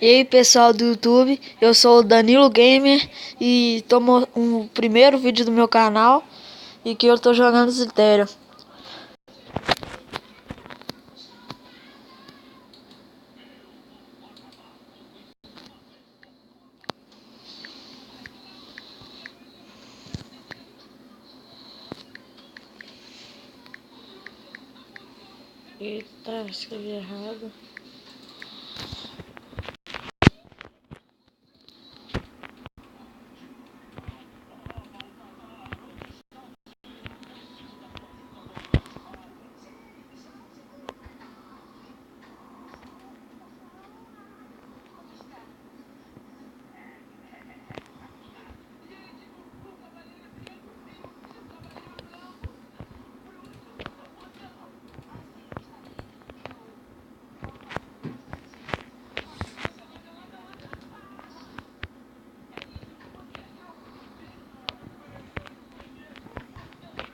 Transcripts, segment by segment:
E aí pessoal do YouTube, eu sou o Danilo Gamer e tomo um primeiro vídeo do meu canal e que eu tô jogando Zitero. Eita, escrevi errado.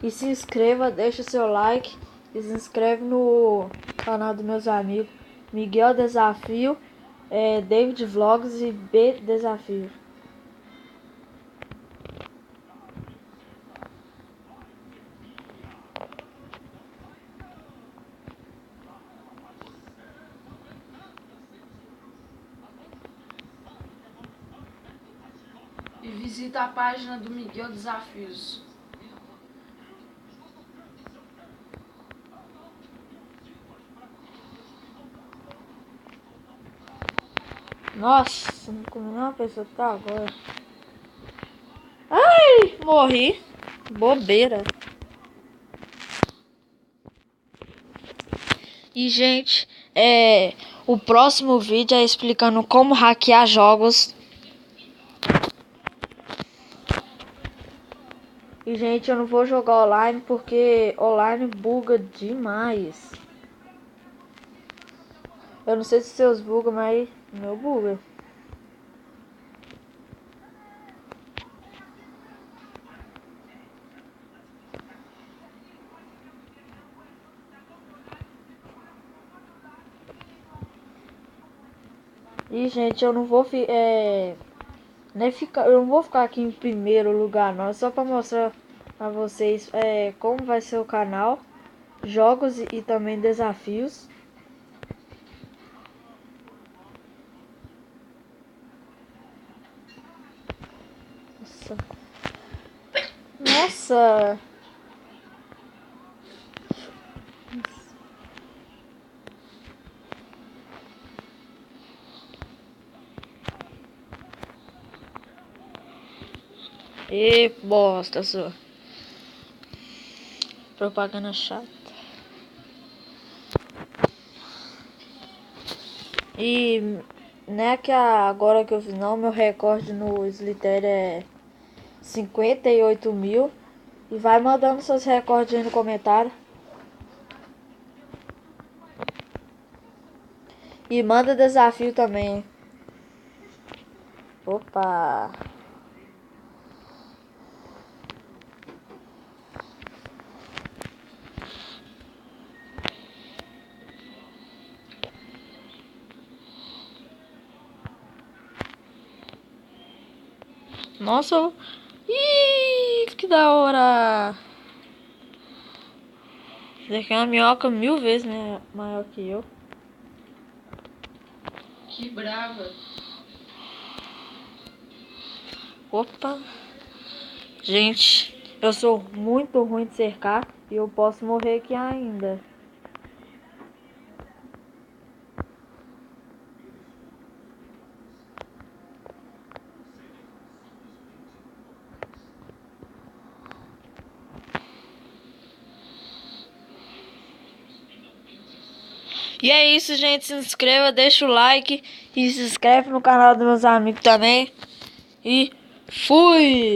E se inscreva, deixa seu like e se inscreve no canal dos meus amigos Miguel Desafio, David Vlogs e B Desafio. E visita a página do Miguel Desafios. Nossa, não comi nenhuma pessoa até agora. Ai, morri. Bobeira. E, gente, o próximo vídeo é explicando como hackear jogos. E, gente, eu não vou jogar online porque online buga demais. Eu não sei se seus bugam, mas meu buga. E, gente, eu não vou eu não vou ficar aqui em primeiro lugar, não. É só pra mostrar pra vocês como vai ser o canal, jogos e também desafios. Nossa. Nossa. E bosta sua. Propaganda chata. E né, que agora que eu fiz, não, meu recorde no Slither é 58 mil. E vai mandando seus recordes aí no comentário. E manda desafio também. Opa! Nossa! Ih, que da hora! Isso aqui é uma minhoca 1000 vezes maior que eu. Que brava. Opa! Gente, eu sou muito ruim de cercar e eu posso morrer aqui ainda. E é isso, gente. Se inscreva, deixa o like e se inscreve no canal dos meus amigos também. E fui!